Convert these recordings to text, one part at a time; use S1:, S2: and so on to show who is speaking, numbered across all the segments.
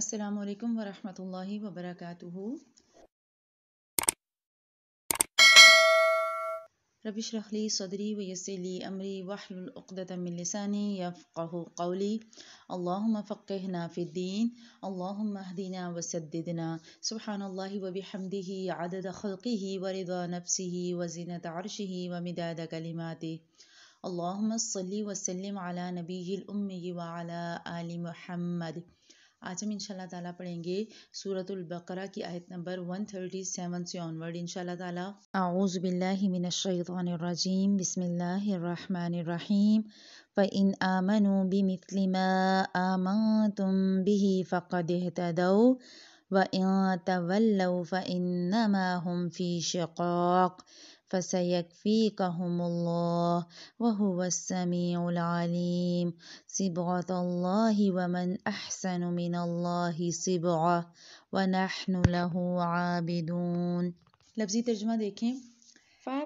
S1: السلام علیکم ورحمۃ اللہ وبرکاتہ۔ رب اشرح لی صدری ویسر لی امری واحلل عقدۃ من لسانی یفقہوا قولی۔ اللہم فقہنا فی الدین، اللہم اہدنا وسددنا۔ سبحان اللہ وبحمدہ عدد خلقہ ورضا نفسہ وزنۃ عرشہ ومداد کلماتہ۔ اللہم صلی وسلم علی نبی الأمی وعلی آل محمد۔ آج ہم انشاءاللہ تعالیٰ پڑھیں گے سورۃ البقرہ کی آیت نمبر 137 سے آنورڈ انشاءاللہ تعالیٰ۔ اعوذ باللہ من الشیطان الرجیم، بسم اللہ الرحمن الرحیم۔ فَإِنْ آمَنُوا بِمِثْلِ مَا آمَنْتُمْ بِهِ فَقَدِ اهْتَدَوْا وَإِنْ تَوَلَّوْا فَإِنَّمَا هُمْ فِي شِقَاقٍ فَسَيَكْفِيكَهُمُ اللَّهُ وَهُوَ السَّمِيعُ الْعَلِيمُ۔ صِبْغَةَ اللَّهِ وَمَنْ أَحْسَنُ مِنَ اللَّهِ صِبْغَةً وَنَحْنُ لَهُ عَابِدُونَ۔ لفظی ترجمہ دیکھیں۔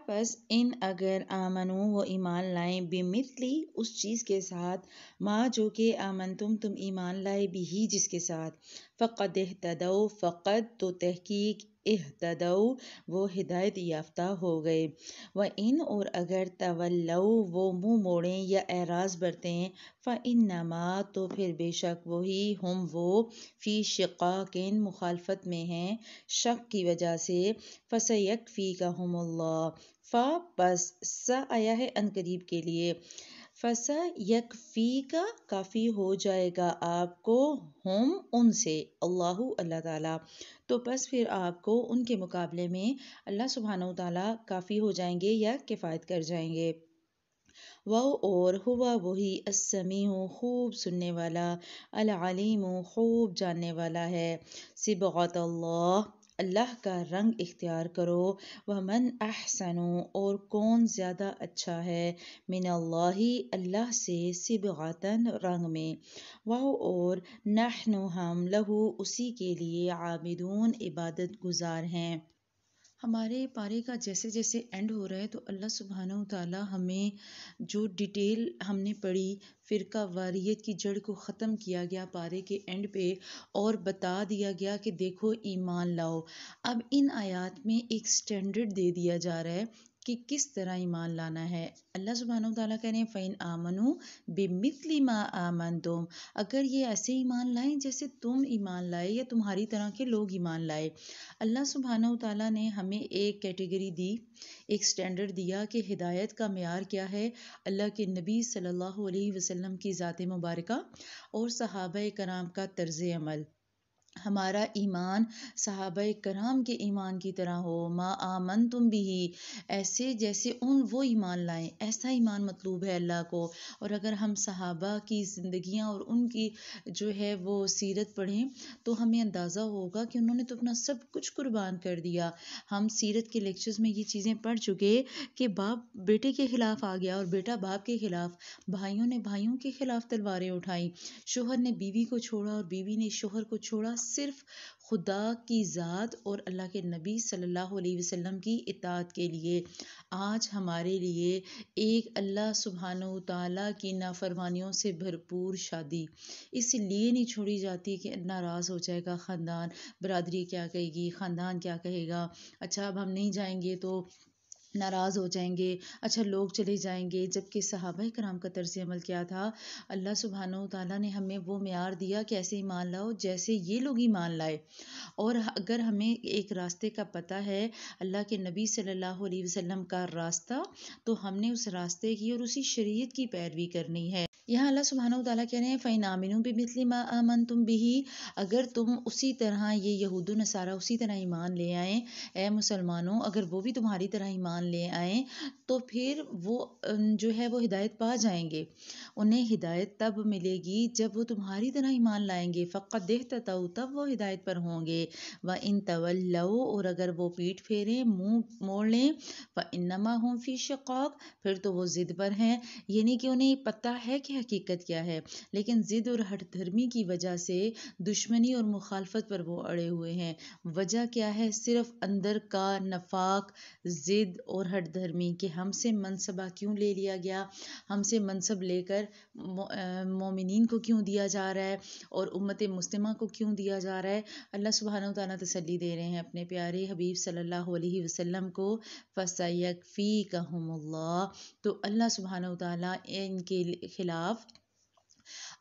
S1: پس ان اگر آمنو وہ ایمان لائیں، بمثلی اس چیز کے ساتھ، ما جو کہ آمنتم تم ایمان لائے، بھی جس کے ساتھ، فقد اہتدوا فقد تو تحقیق، اہتدوا وہ ہدایت یافتہ ہو گئے، وَإِن اور اگر تولوا وہ منہ موڑیں یا اعراض برتیں، فَإِنَّمَا تو پھر بے شک وہی، ہم وہ، فی شقاقٍ مخالفت میں ہیں، شک کی وجہ سے، فَسَيَكْفِيكَهُمُ اللَّهُ فا پس سا آیا ہے ان قریب کے لیے، فَسَيَكْفِيكَ کافی ہو جائے گا آپ کو، ہم ان سے، اللہ اللہ تعالیٰ، تو بس پھر آپ کو ان کے مقابلے میں اللہ سبحانہ وتعالیٰ کافی ہو جائیں گے یا کفایت کر جائیں گے۔ وہ اور ہوا وہی، السمیع خوب سننے والا، العلیم خوب جاننے والا ہے۔ صبغۃ اللہ اللہ کا رنگ اختیار کرو، ومن احسن اور کون زیادہ اچھا ہے، من اللہ اللہ سے، صبغۃً رنگ میں، وہ اور نحن ہم، لہو اسی کے لیے، عابدون عبادت گزار ہیں۔ ہمارے پارے کا جیسے جیسے اینڈ ہو رہا ہے تو اللہ سبحانہ وتعالیٰ ہمیں جو ڈیٹیل ہم نے پڑھی، فرقہ واریت کی جڑ کو ختم کیا گیا پارے کے اینڈ پہ، اور بتا دیا گیا کہ دیکھو ایمان لاؤ۔ اب ان آیات میں ایک سٹینڈرڈ دے دیا جا رہا ہے کہ کس طرح ایمان لانا ہے۔ اللہ سبحانہ وتعالیٰ کہہ رہے ہیں فَإِنْ آمَنُوا بِمِثْلِ مَا آمَنْتُمْ، اگر یہ ایسے ایمان لائیں جیسے تم ایمان لائے یا تمہاری طرح کے لوگ ایمان لائے۔ اللہ سبحانہ وتعالیٰ نے ہمیں ایک کیٹیگری دی، ایک سٹینڈرڈ دیا کہ ہدایت کا معیار کیا ہے، اللہ کے نبی صلی اللہ علیہ وسلم کی ذات مبارکہ اور صحابہ کرام کا طرز عمل۔ ہمارا ایمان صحابہ کرام کے ایمان کی طرح ہو، ما آمنتم بھی، ایسے جیسے وہ ایمان لائیں، ایسا ایمان مطلوب ہے اللہ کو۔ اور اگر ہم صحابہ کی زندگیاں اور ان کی جو ہے وہ سیرت پڑھیں تو ہمیں اندازہ ہوگا کہ انہوں نے تو اپنا سب کچھ قربان کر دیا۔ ہم سیرت کے لیکچرز میں یہ چیزیں پڑھ چکے کہ باپ بیٹے کے خلاف آ گیا اور بیٹا باپ کے خلاف، بھائیوں نے بھائیوں کے خلاف تلواریں اٹھائیں، شوہر نے بیوی کو چھوڑا اور بیوی نے شوہر کو چھوڑا، صرف خدا کی ذات اور اللہ کے نبی صلی اللہ علیہ وسلم کی اطاعت کے لیے۔ آج ہمارے لیے ایک اللہ سبحانہ وتعالیٰ کی نافرمانیوں سے بھرپور شادی اس لیے نہیں چھوڑی جاتی کہ ناراض ہو جائے گا خاندان، برادری کیا کہے گی، خاندان کیا کہے گا، اچھا اب ہم نہیں جائیں گے تو ناراض ہو جائیں گے، اچھا لوگ چلے جائیں گے۔ جبکہ صحابہ کرام کا طرز عمل کیا تھا، اللہ سبحانہ وتعالیٰ نے ہمیں وہ معیار دیا کہ ایسے ایمان لاؤ جیسے یہ لوگ ایمان لائے۔ اور اگر ہمیں ایک راستے کا پتہ ہے، اللہ کے نبی صلی اللہ علیہ وسلم کا راستہ، تو ہم نے اس راستے کی اور اسی شریعت کی پیروی کرنی ہے۔ یہاں اللہ سبحانہ وتعالیٰ کہہ رہے ہیں فَإِنْ آمِنُوا بِمِثْلِ مَا آمَنْتُمْ بِهِ، اگر تم اسی طرح، یہ یہود و نصارہ اسی طرح ایمان لے آئیں، اے مسلمانوں اگر وہ بھی تمہاری طرح ایمان لے آئیں تو پھر وہ جو ہے وہ ہدایت پا جائیں گے۔ انہیں ہدایت تب ملے گی جب وہ تمہاری طرح ایمان لائیں گے، فقد اہتدوا تب وہ ہدایت پر ہوں گے، وَإِن تَوَلَّوْا اور اگر وہ پیٹھ پھیریں، منہ موڑ لیں، فَإِنَّمَا هُمْ فِي شِقَاقٍ پھر تو وہ ضد پر ہیں، یعنی کہ انہیں پتہ ہے کہ کہ حقیقت کیا ہے، لیکن ضد اور ہٹ دھرمی کی وجہ سے دشمنی اور مخالفت پر وہ اڑے ہوئے ہیں۔ وجہ کیا ہے؟ صرف اندر کا نفاق، ضد اور ہٹ دھرمی کہ ہم سے منصبہ کیوں لے لیا گیا، ہم سے منصب لے کر مومنین کو کیوں دیا جا رہا ہے اور امت مسلمہ کو کیوں دیا جا رہا ہے۔ اللہ سبحانہ وتعالیٰ تسلی دے رہے ہیں اپنے پیارے حبیب صلی اللہ علیہ وسلم کو، فَسَيَكْفِيكَهُمُ اللَّهُ، تو اللہ سبحانہ وتعالیٰ ان کے خلاف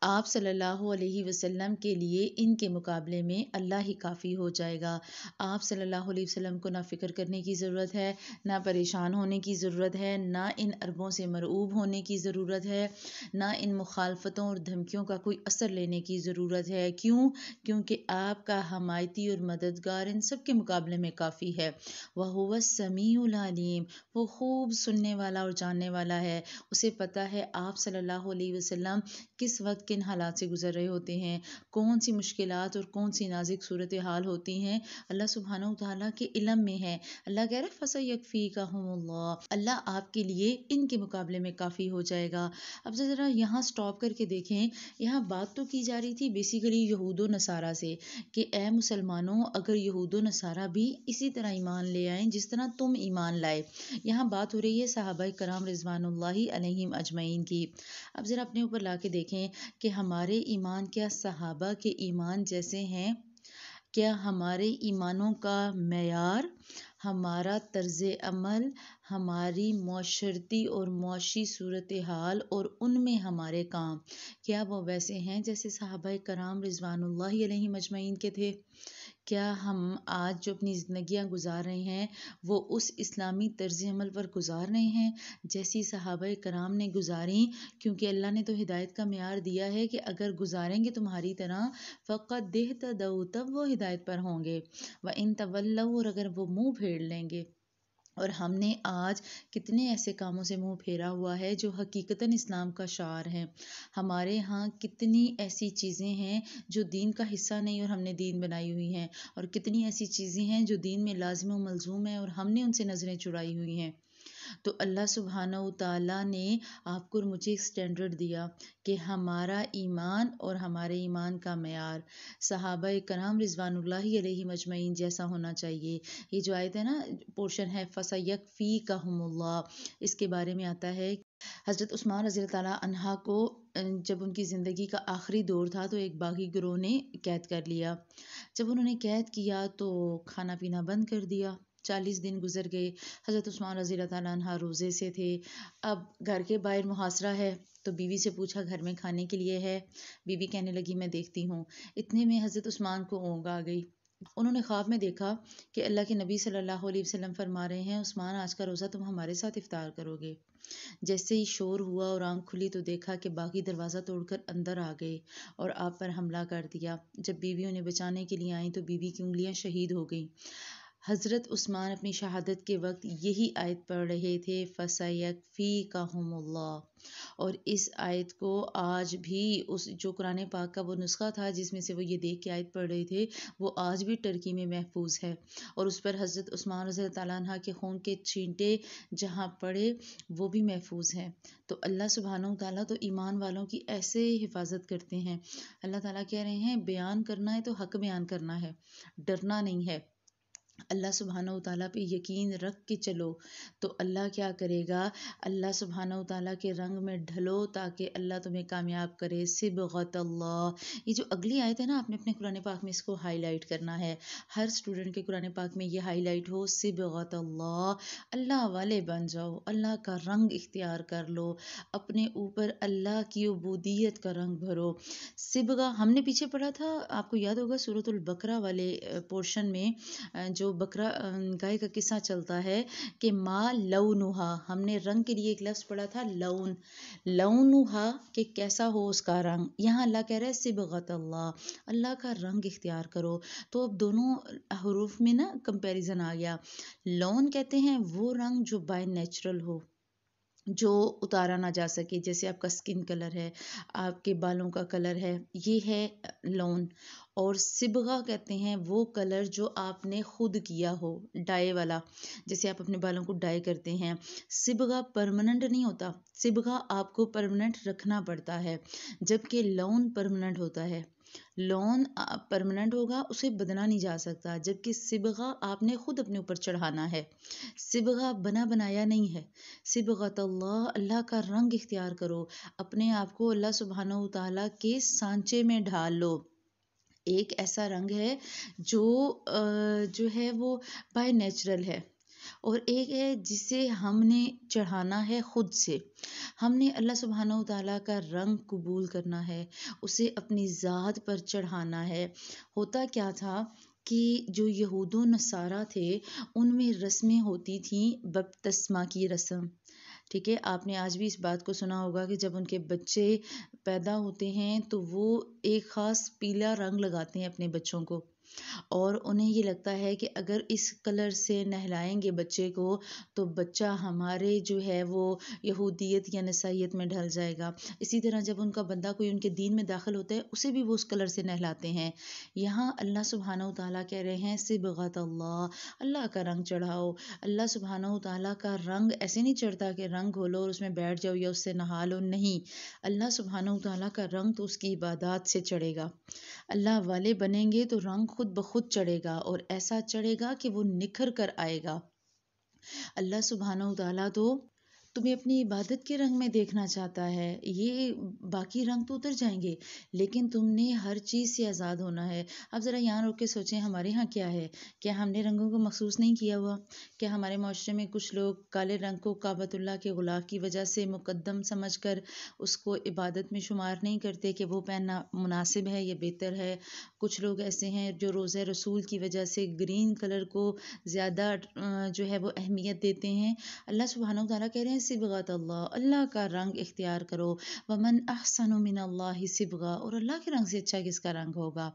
S1: آپ صلی اللہ علیہ وسلم کے لیے ان کے مقابلے میں اللہ ہی کافی ہو جائے گا۔ آپ صلی اللہ علیہ وسلم کو نہ فکر کرنے کی ضرورت ہے، نہ پریشان ہونے کی ضرورت ہے، نہ ان عربوں سے مرعوب ہونے کی ضرورت ہے، نہ ان مخالفتوں اور دھمکیوں کا کوئی اثر لینے کی ضرورت ہے۔ کیوں؟ کیونکہ آپ کا حمایتی اور مددگار ان سب کے مقابلے میں کافی ہے۔ وَهُوَ السَّمِيعُ الْعَلِيمُ، وہ خوب سننے والا اور جاننے والا ہے، اسے پتہ ہے آپ صلی اللہ علیہ وسلم کس وقت کن حالات سے گزر رہے ہوتے ہیں، کون سی مشکلات اور کون سی نازک صورتحال ہوتی ہیں، اللہ سبحانہ وتعالیٰ کے علم میں ہے۔ اللہ کہہ رہے ہیں فَسَيَكْفِيكَهُمُ اللَّهُ، اللہ آپ کے لیے ان کے مقابلے میں کافی ہو جائے گا۔ اب ذرا یہاں سٹاپ کر کے دیکھیں، یہاں بات تو کی جا رہی تھی بیسیکلی یہود و نصارہ سے کہ اے مسلمانوں، اگر یہود و نصارہ بھی اسی طرح ایمان لے آئیں جس طرح تم ایمان لائے۔ یہاں بات ہو رہی ہے صحابہ کرام رضوان اللہ علیہم اجمعین کی۔ اب ذرا اپنے اوپر لا کے دیکھیں کہ ہمارے ایمان کیا صحابہ کے ایمان جیسے ہیں؟ کیا ہمارے ایمانوں کا معیار، ہمارا طرز عمل، ہماری معاشرتی اور معاشی صورتحال اور ان میں ہمارے کام، کیا وہ ویسے ہیں جیسے صحابہ کرام رضوان اللہ علیہم اجمعین کے تھے؟ کیا ہم آج جو اپنی زندگیاں گزار رہے ہیں وہ اس اسلامی طرز عمل پر گزار رہے ہیں جیسی صحابہ کرام نے گزاری؟ کیونکہ اللہ نے تو ہدایت کا معیار دیا ہے کہ اگر گزاریں گے تمہاری طرح فقط اهْتَدَوْا، تب وہ ہدایت پر ہوں گے، وَإِن تَوَلَّوْا، اور اگر وہ منہ پھیر لیں گے۔ اور ہم نے آج کتنے ایسے کاموں سے منہ پھیرا ہوا ہے جو حقیقتاً اسلام کا شعار ہیں۔ ہمارے ہاں کتنی ایسی چیزیں ہیں جو دین کا حصہ نہیں اور ہم نے دین بنائی ہوئی ہیں، اور کتنی ایسی چیزیں ہیں جو دین میں لازم و ملزوم ہیں اور ہم نے ان سے نظریں چڑائی ہوئی ہیں۔ تو اللہ سبحانہ وتعالیٰ نے آپ کو اور مجھے ایک سٹینڈرڈ دیا کہ ہمارا ایمان اور ہمارے ایمان کا معیار صحابہ کرام رضوان اللہ علیہم اجمعین جیسا ہونا چاہیے۔ یہ جو آیت ہے نا، پورشن ہے فَسَيَكْفِيكَهُمُ اللَّهُ، اس کے بارے میں آتا ہے حضرت عثمان رضی اللہ تعالیٰ عنہ کو جب ان کی زندگی کا آخری دور تھا تو ایک باغی گروہ نے قید کر لیا۔ جب انہوں نے قید کیا تو کھانا پینا بند کر دیا۔ 40 دن گزر گئے، حضرت عثمان رضی اللہ تعالیٰ عنہ روزے سے تھے۔ اب گھر کے باہر محاصرہ ہے تو بیوی سے پوچھا گھر میں کھانے کے لیے ہے؟ بیوی کہنے لگی میں دیکھتی ہوں۔ اتنے میں حضرت عثمان کو اونگ آ گئی۔ انہوں نے خواب میں دیکھا کہ اللہ کے نبی صلی اللہ علیہ وسلم فرما رہے ہیں عثمان آج کا روزہ تم ہمارے ساتھ افطار کرو گے۔ جیسے ہی شور ہوا اور آنکھ کھلی تو دیکھا کہ باغی دروازہ توڑ کر اندر آ گئے اور آپ پر حملہ کر دیا۔ جب بیوی انہیں بچانے کے لیے آئیں تو بیوی کی انگلیاں شہید ہو گئیں۔ حضرت عثمان اپنی شہادت کے وقت یہی آیت پڑھ رہے تھے فَسَيَكْفِيكَهُمُ اللَّهُ، اور اس آیت کو آج بھی اس جو قرآن پاک کا وہ نسخہ تھا جس میں سے وہ یہ دیکھ کے آیت پڑھ رہے تھے وہ آج بھی ٹرکی میں محفوظ ہے، اور اس پر حضرت عثمان رضی اللہ تعالیٰ عنہ کے خون کے چھینٹے جہاں پڑے وہ بھی محفوظ ہیں۔ تو اللہ سبحانہ وتعالیٰ تو ایمان والوں کی ایسے حفاظت کرتے ہیں۔ اللہ تعالیٰ کہہ رہے ہیں بیان کرنا ہے تو حق بیان کرنا ہے، ڈرنا نہیں ہے۔ اللہ سبحانہ وتعالیٰ پہ یقین رکھ کے چلو تو اللہ کیا کرے گا؟ اللہ سبحانہ وتعالیٰ کے رنگ میں ڈھلو تاکہ اللہ تمہیں کامیاب کرے۔ صبغۃ اللہ، یہ جو اگلی آیت ہے نا، آپ نے اپنے قرآن پاک میں اس کو ہائی لائٹ کرنا ہے، ہر سٹوڈنٹ کے قرآن پاک میں یہ ہائی لائٹ ہو، صبغۃ اللہ، اللہ والے بن جاؤ، اللہ کا رنگ اختیار کر لو، اپنے اوپر اللہ کی عبودیت کا رنگ بھرو۔ صبغہ ہم نے پیچھے پڑھا تھا، آپ کو یاد ہوگا سورۃ البقرہ والے پورشن میں جو بکرا گائے کا قصہ چلتا ہے کہ ما لونہا، ہم نے رنگ کے لیے ایک لفظ پڑھا تھا لون، لونہا کہ کیسا ہو اس کا رنگ۔ یہاں اللہ کہہ رہا ہے صبغۃ اللہ، اللہ کا رنگ اختیار کرو۔ تو اب دونوں حروف میں نا کمپیریزن آ گیا۔ لون کہتے ہیں وہ رنگ جو بائی نیچرل ہو، جو اتارا نہ جا سکے، جیسے آپ کا اسکن کلر ہے، آپ کے بالوں کا کلر ہے، یہ ہے لون۔ اور صبغہ کہتے ہیں وہ کلر جو آپ نے خود کیا ہو، ڈائی والا، جیسے آپ اپنے بالوں کو ڈائی کرتے ہیں۔ صبغہ پرماننٹ نہیں ہوتا، صبغہ آپ کو پرماننٹ رکھنا پڑتا ہے، جبکہ لون پرماننٹ ہوتا ہے۔ لون پرماننٹ ہوگا، اسے بدلا نہیں جا سکتا، جبکہ صبغہ آپ نے خود اپنے اوپر چڑھانا ہے، صبغہ بنا بنایا نہیں ہے۔ صبغۃ اللہ، اللہ کا رنگ اختیار کرو، اپنے آپ کو اللہ سبحانہ و تعالیٰ کے سانچے میں ڈھال لو۔ ایک ایسا رنگ ہے جو ہے وہ بائی نیچرل ہے، اور ایک ہے جسے ہم نے چڑھانا ہے خود سے۔ ہم نے اللہ سبحانہ و تعالیٰ کا رنگ قبول کرنا ہے، اسے اپنی ذات پر چڑھانا ہے۔ ہوتا کیا تھا کہ جو یہود و نصارہ تھے، ان میں رسمیں ہوتی تھیں، بپتسمہ کی رسم، ٹھیک ہے۔ آپ نے آج بھی اس بات کو سنا ہوگا کہ جب ان کے بچے پیدا ہوتے ہیں تو وہ ایک خاص پیلا رنگ لگاتے ہیں اپنے بچوں کو، اور انہیں یہ لگتا ہے کہ اگر اس کلر سے نہلائیں گے بچے کو تو بچہ ہمارے جو ہے وہ یہودیت یا نصائیت میں ڈھل جائے گا۔ اسی طرح جب ان کا بندہ کوئی ان کے دین میں داخل ہوتا ہے، اسے بھی وہ اس کلر سے نہلاتے ہیں۔ یہاں اللہ سبحانہ و تعالیٰ کہہ رہے ہیں صبغۃ اللہ، اللہ کا رنگ چڑھاؤ۔ اللہ سبحانہ و تعالیٰ کا رنگ ایسے نہیں چڑھتا کہ رنگ گھولو اور اس میں بیٹھ جاؤ یا اس سے نہا لو، نہیں۔ اللہ سبحانہ و تعالیٰ کا رنگ تو اس کی عبادات سے چڑھے گا۔ اللہ والے بنیں گے تو رنگ خود بخود چڑھے گا، اور ایسا چڑھے گا کہ وہ نکھر کر آئے گا۔ اللہ سبحانہ و تعالیٰ تو تمہیں اپنی عبادت کے رنگ میں دیکھنا چاہتا ہے۔ یہ باقی رنگ تو اتر جائیں گے، لیکن تم نے ہر چیز سے آزاد ہونا ہے۔ اب ذرا یہاں روک کے سوچیں، ہمارے ہاں کیا ہے؟ کیا ہم نے رنگوں کو مخصوص نہیں کیا ہوا؟ کیا ہمارے معاشرے میں کچھ لوگ کالے رنگ کو کعبۃ اللہ کے غلاف کی وجہ سے مقدم سمجھ کر اس کو عبادت میں شمار نہیں کرتے کہ وہ پہننا مناسب ہے یا بہتر ہے؟ کچھ لوگ ایسے ہیں جو روزہ رسول کی وجہ سے گرین کلر کو زیادہ جو ہے وہ اہمیت دیتے ہیں۔ اللہ سبحانہ و تعالیٰ کہہ رہے ہیں صبغۃ اللہ، اللہ کا رنگ اختیار کرو۔ ومن احسن من اللہ صبغہ، اور اللہ کے رنگ سے اچھا کس کا رنگ ہوگا؟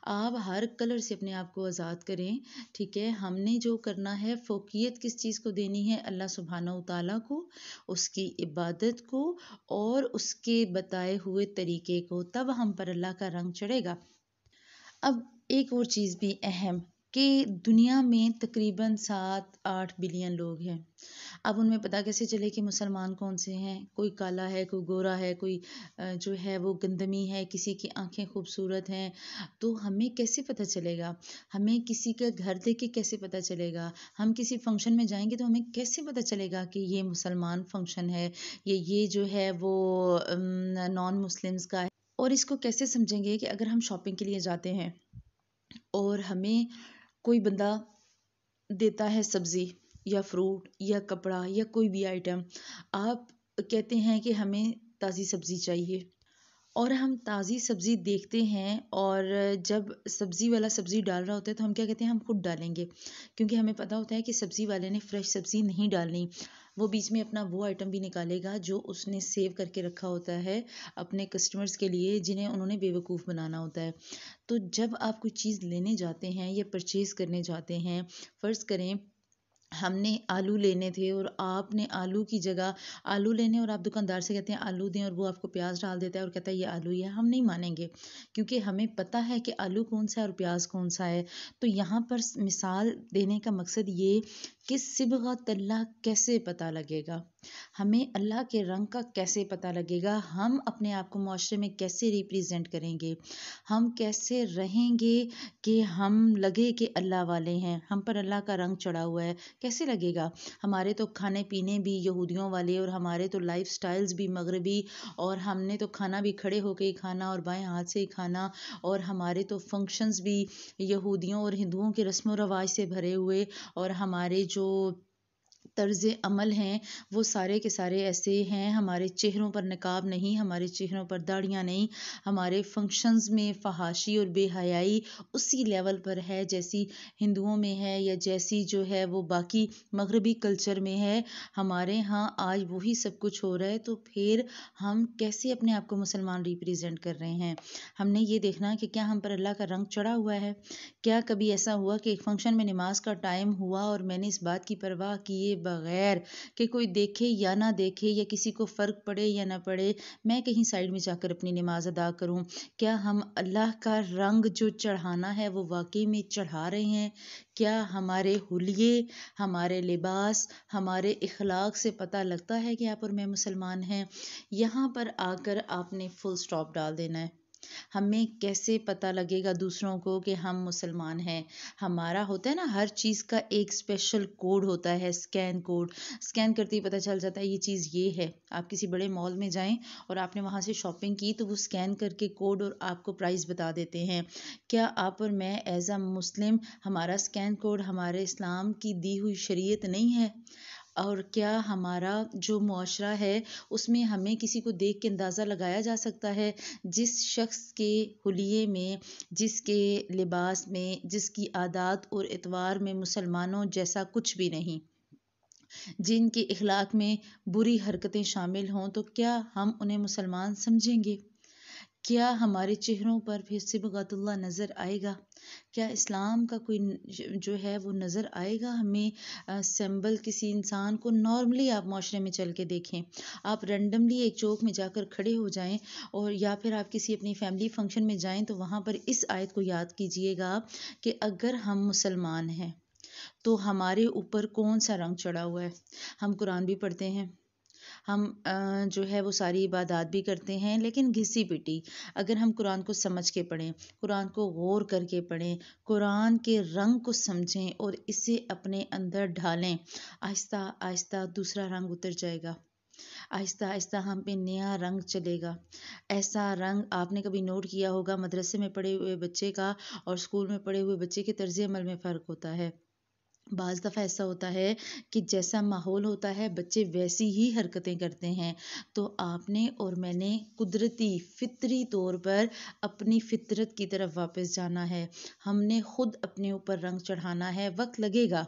S1: آپ ہر کلر سے اپنے آپ کو آزاد کریں، ٹھیک ہے۔ ہم نے جو کرنا ہے، فوقیت کس چیز کو دینی ہے؟ اللہ سبحانہ و تعالیٰ کو، اس کی عبادت کو، اور اس کے بتائے ہوئے طریقے کو، تب ہم پر اللہ کا رنگ چڑھے گا۔ اب ایک اور چیز بھی اہم، کہ دنیا میں تقریباً 7-8 بلین لوگ ہیں۔ اب ان میں پتہ کیسے چلے کہ مسلمان کون سے ہیں؟ کوئی کالا ہے، کوئی گورا ہے، کوئی جو ہے وہ گندمی ہے، کسی کی آنکھیں خوبصورت ہیں، تو ہمیں کیسے پتہ چلے گا؟ ہمیں کسی کا گھر دیکھ کے کیسے پتہ چلے گا؟ ہم کسی فنکشن میں جائیں گے تو ہمیں کیسے پتہ چلے گا کہ یہ مسلمان فنکشن ہے، یہ جو ہے وہ نان مسلمز کا ہے؟ اور اس کو کیسے سمجھیں گے کہ اگر ہم شاپنگ کے لیے جاتے ہیں اور ہمیں کوئی بندہ دیتا ہے سبزی یا فروٹ یا کپڑا یا کوئی بھی آئٹم، آپ کہتے ہیں کہ ہمیں تازی سبزی چاہیے، اور ہم تازی سبزی دیکھتے ہیں، اور جب سبزی والا سبزی ڈال رہا ہوتا ہے تو ہم کیا کہتے ہیں؟ ہم خود ڈالیں گے، کیونکہ ہمیں پتہ ہوتا ہے کہ سبزی والے نے فریش سبزی نہیں ڈالنی۔ وہ بیچ میں اپنا وہ آئٹم بھی نکالے گا جو اس نے سیو کر کے رکھا ہوتا ہے اپنے کسٹمرز کے لیے، جنہیں انہوں نے بے وقوف بنانا ہوتا ہے۔ تو جب آپ کوئی چیز لینے جاتے ہیں یا پرچیز کرنے جاتے ہیں، فرض کریں ہم نے آلو لینے تھے اور آپ نے آلو کی جگہ آلو لینے، اور آپ دکاندار سے کہتے ہیں آلو دیں، اور وہ آپ کو پیاز ڈال دیتا ہے اور کہتا ہے یہ آلو ہی ہے، ہم نہیں مانیں گے، کیونکہ ہمیں پتہ ہے کہ آلو کون سا ہے اور پیاز کون سا ہے۔ تو یہاں پر مثال دینے کا مقصد یہ کہ صبغۃ اللہ کیسے پتہ لگے گا، ہمیں اللہ کے رنگ کا کیسے پتہ لگے گا، ہم اپنے آپ کو معاشرے میں کیسے ریپریزنٹ کریں گے، ہم کیسے رہیں گے کہ ہم لگے کہ اللہ والے ہیں، ہم پر اللہ کا رنگ چڑھا ہوا ہے، کیسے لگے گا؟ ہمارے تو کھانے پینے بھی یہودیوں والے، اور ہمارے تو لائف سٹائلز بھی مغربی، اور ہم نے تو کھانا بھی کھڑے ہو کے ہی کھانا اور بائیں ہاتھ سے ہی کھانا، اور ہمارے تو فنکشنز بھی یہودیوں اور ہندوؤں کے رسم و رواج سے بھرے ہوئے، اور ہمارے جو طرز عمل ہیں وہ سارے کے سارے ایسے ہیں، ہمارے چہروں پر نقاب نہیں، ہمارے چہروں پر داڑیاں نہیں، ہمارے فنکشنز میں فحاشی اور بے حیائی اسی لیول پر ہے جیسی ہندوؤں میں ہے، یا جیسی جو ہے وہ باقی مغربی کلچر میں ہے۔ ہمارے ہاں آج وہی سب کچھ ہو رہا ہے، تو پھر ہم کیسے اپنے آپ کو مسلمان ریپریزنٹ کر رہے ہیں؟ ہم نے یہ دیکھنا کہ کیا ہم پر اللہ کا رنگ چڑھا ہوا ہے؟ کیا کبھی ایسا ہوا کہ ایک فنکشن میں نماز کا ٹائم ہوا اور میں نے اس بات کی پرواہ کیے بغیر کہ کوئی دیکھے یا نہ دیکھے یا کسی کو فرق پڑے یا نہ پڑے میں کہیں سائڈ میں جا کر اپنی نماز ادا کروں، کیا ہم اللہ کا رنگ جو چڑھانا ہے وہ واقعی میں چڑھا رہے ہیں؟ کیا ہمارے حلیے، ہمارے لباس، ہمارے اخلاق سے پتہ لگتا ہے کہ آپ اور میں مسلمان ہیں؟ یہاں پر آ کر آپ نے فل سٹاپ ڈال دینا ہے۔ ہمیں کیسے پتہ لگے گا دوسروں کو کہ ہم مسلمان ہیں؟ ہمارا ہوتا ہے نا، ہر چیز کا ایک اسپیشل کوڈ ہوتا ہے، اسکین کوڈ، اسکین کرتے ہی پتہ چل جاتا ہے یہ چیز یہ ہے۔ آپ کسی بڑے مال میں جائیں اور آپ نے وہاں سے شاپنگ کی تو وہ اسکین کر کے کوڈ اور آپ کو پرائز بتا دیتے ہیں۔ کیا آپ اور میں ایز اے مسلم، ہمارا اسکین کوڈ ہمارے اسلام کی دی ہوئی شریعت نہیں ہے؟ اور کیا ہمارا جو معاشرہ ہے اس میں ہمیں کسی کو دیکھ کے اندازہ لگایا جا سکتا ہے؟ جس شخص کے حلیے میں، جس کے لباس میں، جس کی عادات اور اطوار میں مسلمانوں جیسا کچھ بھی نہیں، جن کے اخلاق میں بری حرکتیں شامل ہوں، تو کیا ہم انہیں مسلمان سمجھیں گے؟ کیا ہمارے چہروں پر پھر صبغۃ اللہ نظر آئے گا؟ کیا اسلام کا کوئی جو ہے وہ نظر آئے گا ہمیں سمبل کسی انسان کو؟ نارملی آپ معاشرے میں چل کے دیکھیں، آپ رینڈملی ایک چوک میں جا کر کھڑے ہو جائیں اور یا پھر آپ کسی اپنی فیملی فنکشن میں جائیں تو وہاں پر اس آیت کو یاد کیجئے گا کہ اگر ہم مسلمان ہیں تو ہمارے اوپر کون سا رنگ چڑھا ہوا ہے۔ ہم قرآن بھی پڑھتے ہیں، ہم جو ہے وہ ساری عبادات بھی کرتے ہیں، لیکن گھسی پٹی اگر ہم قرآن کو سمجھ کے پڑھیں، قرآن کو غور کر کے پڑھیں، قرآن کے رنگ کو سمجھیں اور اسے اپنے اندر ڈھالیں، آہستہ آہستہ دوسرا رنگ اتر جائے گا، آہستہ آہستہ ہم پہ نیا رنگ چلے گا۔ ایسا رنگ آپ نے کبھی نوٹ کیا ہوگا، مدرسے میں پڑھے ہوئے بچے کا اور اسکول میں پڑھے ہوئے بچے کے طرز عمل میں فرق ہوتا ہے۔ بعض دفعہ ایسا ہوتا ہے کہ جیسا ماحول ہوتا ہے بچے ویسی ہی حرکتیں کرتے ہیں، تو آپ نے اور میں نے قدرتی فطری طور پر اپنی فطرت کی طرف واپس جانا ہے۔ ہم نے خود اپنے اوپر رنگ چڑھانا ہے، وقت لگے گا،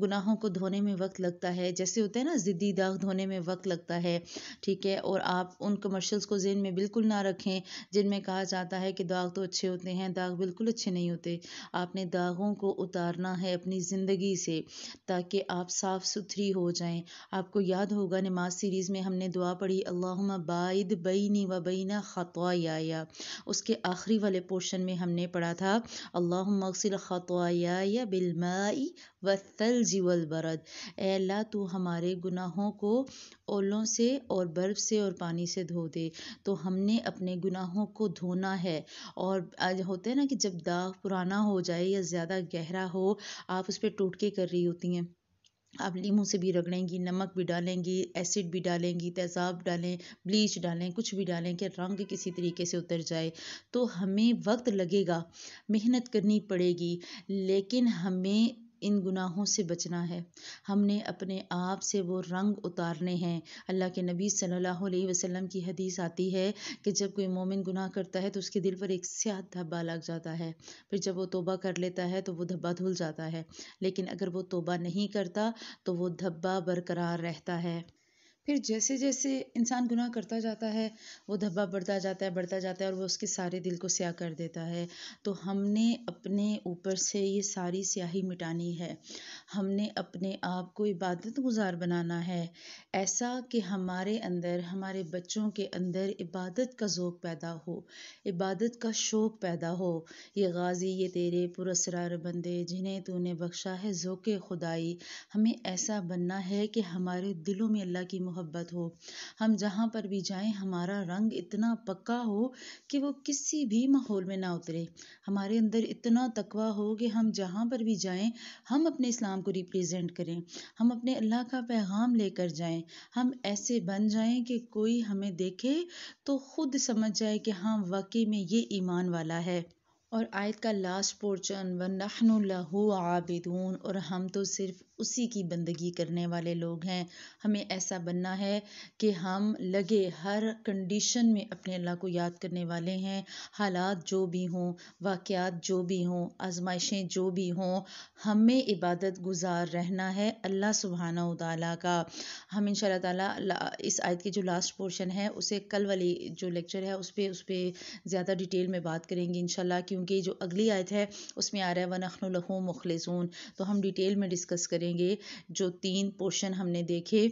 S1: گناہوں کو دھونے میں وقت لگتا ہے، جیسے ہوتا ہے نا ضدی داغ دھونے میں وقت لگتا ہے، ٹھیک ہے؟ اور آپ ان کمرشلز کو ذہن میں بالکل نہ رکھیں جن میں کہا جاتا ہے کہ داغ تو اچھے ہوتے ہیں، داغ بالکل اچھے نہیں ہوتے۔ آپ نے داغوں کو اتارنا ہے اپنی زندگی سے تاکہ آپ صاف ستھری ہو جائیں۔ آپ کو یاد ہوگا نماز سیریز میں ہم نے دعا پڑھی، اللہم باعد بینی و بین خطایایا، اس کے آخری والے پورشن میں ہم نے پڑھا تھا اللہم اغسل خطایایا بالماء والثلج والبرد، اے اللہ تو ہمارے گناہوں کو اولوں سے اور برف سے اور پانی سے دھو دے۔ تو ہم نے اپنے گناہوں کو دھونا ہے، اور آج ہوتا ہے نا کہ جب داغ پرانا ہو جائے یا زیادہ گہرا ہو، آپ اس پہ ٹوٹکے کر رہی ہوتی ہیں، آپ لیموں سے بھی رگڑیں گی، نمک بھی ڈالیں گی، ایسڈ بھی ڈالیں گی، تیزاب ڈالیں، بلیچ ڈالیں، کچھ بھی ڈالیں کہ رنگ کسی طریقے سے اتر جائے، تو ہمیں وقت لگے گا، محنت کرنی پڑے گی، لیکن ہمیں ان گناہوں سے بچنا ہے۔ ہم نے اپنے آپ سے وہ رنگ اتارنے ہیں۔ اللہ کے نبی صلی اللہ علیہ وسلم کی حدیث آتی ہے کہ جب کوئی مومن گناہ کرتا ہے تو اس کے دل پر ایک سیاہ دھبا لگ جاتا ہے، پھر جب وہ توبہ کر لیتا ہے تو وہ دھبا دھل جاتا ہے، لیکن اگر وہ توبہ نہیں کرتا تو وہ دھبا برقرار رہتا ہے۔ پھر جیسے جیسے انسان گناہ کرتا جاتا ہے وہ دھبا بڑھتا جاتا ہے اور وہ اس کے سارے دل کو سیاہ کر دیتا ہے۔ تو ہم نے اپنے اوپر سے یہ ساری سیاہی مٹانی ہے، ہم نے اپنے آپ کو عبادت گزار بنانا ہے، ایسا کہ ہمارے اندر، ہمارے بچوں کے اندر عبادت کا ذوق پیدا ہو، عبادت کا شوق پیدا ہو۔ یہ غازی یہ تیرے پراسرار بندے جنہیں تو نے بخشا ہے ذوق خدائی، ہمیں ایسا بننا ہے کہ ہمارے دلوں میں اللہ کی محبت ہو، ہم جہاں پر بھی جائیں ہمارا رنگ اتنا پکا ہو کہ وہ کسی بھی ماحول میں نہ اترے، ہمارے اندر اتنا تقویٰ ہو کہ ہم جہاں پر بھی جائیں ہم اپنے اسلام کو ریپریزنٹ کریں، ہم اپنے اللہ کا پیغام لے کر جائیں، ہم ایسے بن جائیں کہ کوئی ہمیں دیکھے تو خود سمجھ جائے کہ ہاں واقعی میں یہ ایمان والا ہے۔ اور آیت کا لاسٹ پورشن وَنَحْنُ لَهُ عَابِدُونَ، اور ہم تو صرف اسی کی بندگی کرنے والے لوگ ہیں۔ ہمیں ایسا بننا ہے کہ ہم لگے ہر کنڈیشن میں اپنے اللہ کو یاد کرنے والے ہیں، حالات جو بھی ہوں، واقعات جو بھی ہوں، آزمائشیں جو بھی ہوں، ہمیں عبادت گزار رہنا ہے اللہ سبحانہ و تعالیٰ کا۔ ہم انشاءاللہ تعالیٰ اس آیت کے جو لاسٹ پورشن ہے اسے کل والی جو لیکچر ہے اس پہ زیادہ ڈیٹیل میں بات کریں گے انشاءاللہ، کیونکہ کیونکہ جو اگلی آیت ہے اس میں آ رہا ہے وَنَحْنُ لَهُ مُخْلِصُونَ، تو ہم ڈیٹیل میں ڈسکس کریں گے جو 3 پورشن ہم نے دیکھے۔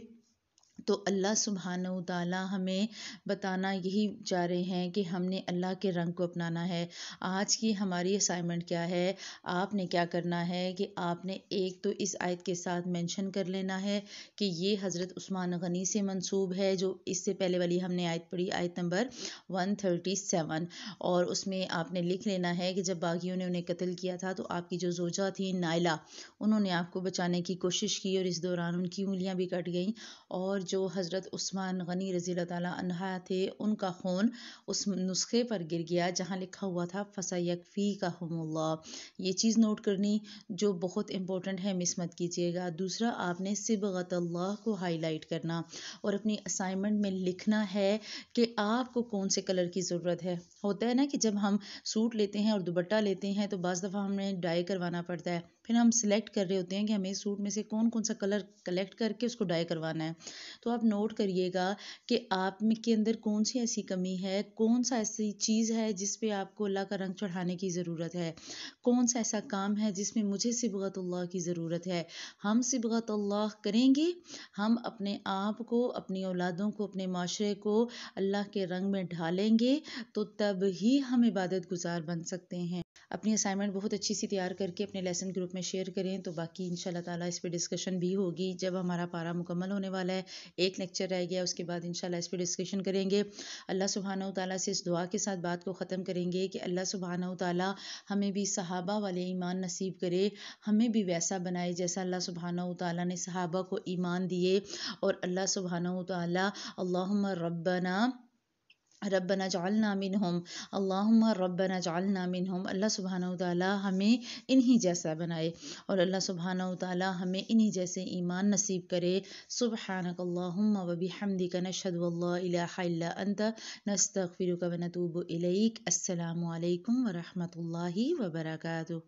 S1: تو اللہ سبحانہ و تعالیٰ ہمیں بتانا یہی چاہ رہے ہیں کہ ہم نے اللہ کے رنگ کو اپنانا ہے۔ آج کی ہماری اسائنمنٹ کیا ہے؟ آپ نے کیا کرنا ہے کہ آپ نے ایک تو اس آیت کے ساتھ مینشن کر لینا ہے کہ یہ حضرت عثمان غنی سے منسوب ہے، جو اس سے پہلے والی ہم نے آیت پڑھی، آیت نمبر 137، اور اس میں آپ نے لکھ لینا ہے کہ جب باغیوں نے انہیں قتل کیا تھا تو آپ کی جو زوجہ تھی نائلہ، انہوں نے آپ کو بچانے کی کوشش کی اور اس دوران ان کی انگلیاں بھی کٹ گئیں، اور جو حضرت عثمان غنی رضی اللہ تعالیٰ عنہ تھے ان کا خون اس نسخے پر گر گیا جہاں لکھا ہوا تھا فَسَيَكْفِيكَهُمُ اللَّهُ۔ یہ چیز نوٹ کرنی جو بہت امپورٹنٹ ہے، مس مت کیجیے گا۔ دوسرا، آپ نے صبغۃ اللہ کو ہائی لائٹ کرنا اور اپنی اسائنمنٹ میں لکھنا ہے کہ آپ کو کون سے کلر کی ضرورت ہے۔ ہوتا ہے نا کہ جب ہم سوٹ لیتے ہیں اور دوپٹہ لیتے ہیں تو بعض دفعہ ہمیں ڈائی کروانا پڑتا ہے، پھر ہم سلیکٹ کر رہے ہوتے ہیں کہ ہمیں سوٹ میں سے کون کون سا کلر کلیکٹ کر کے اس کو ڈائی کروانا ہے۔ تو آپ نوٹ کریے گا کہ آپ میں کے اندر کون سی ایسی کمی ہے، کون سا ایسی چیز ہے جس پہ آپ کو اللہ کا رنگ چڑھانے کی ضرورت ہے، کون سا ایسا کام ہے جس میں مجھے صبغت اللہ کی ضرورت ہے۔ ہم صبغت اللہ کریں گے، ہم اپنے آپ کو، اپنی اولادوں کو، اپنے معاشرے کو اللہ کے رنگ میں ڈھالیں گے تو تب ہی ہم عبادت گزار بن سکتے ہیں۔ اپنی اسائنمنٹ بہت اچھی سی تیار کر کے اپنے لیسن گروپ میں شیئر کریں، تو باقی انشاءاللہ تعالیٰ اس پہ ڈسکشن بھی ہوگی جب ہمارا پارا مکمل ہونے والا ہے۔ ایک لیکچر رہ گیا، اس کے بعد انشاءاللہ اس پہ ڈسکشن کریں گے۔ اللہ سبحانہ و تعالیٰ سے اس دعا کے ساتھ بات کو ختم کریں گے کہ اللہ سبحانہ و تعالیٰ ہمیں بھی صحابہ والے ایمان نصیب کرے، ہمیں بھی ویسا بنائے جیسا اللہ سبحانہ و تعالیٰ نے صحابہ کو ایمان دیے، اور اللہ سبحانہ و تعالیٰ اللہم ربنا جعلنا منہم، اللہم ربنا جعلنا منہم، اللہ سبحانہ و تعالیٰ ہمیں انہی جیسا بنائے، اور اللہ سبحانہ و تعالیٰ ہمیں انہی جیسے ایمان نصیب کرے۔ سبحانک اللہم و بحمدک، نشہد ان لا الہ الا انت، نستغفرک و نتوب الیک۔ السلام علیکم و رحمۃ اللہ وبرکاتہ۔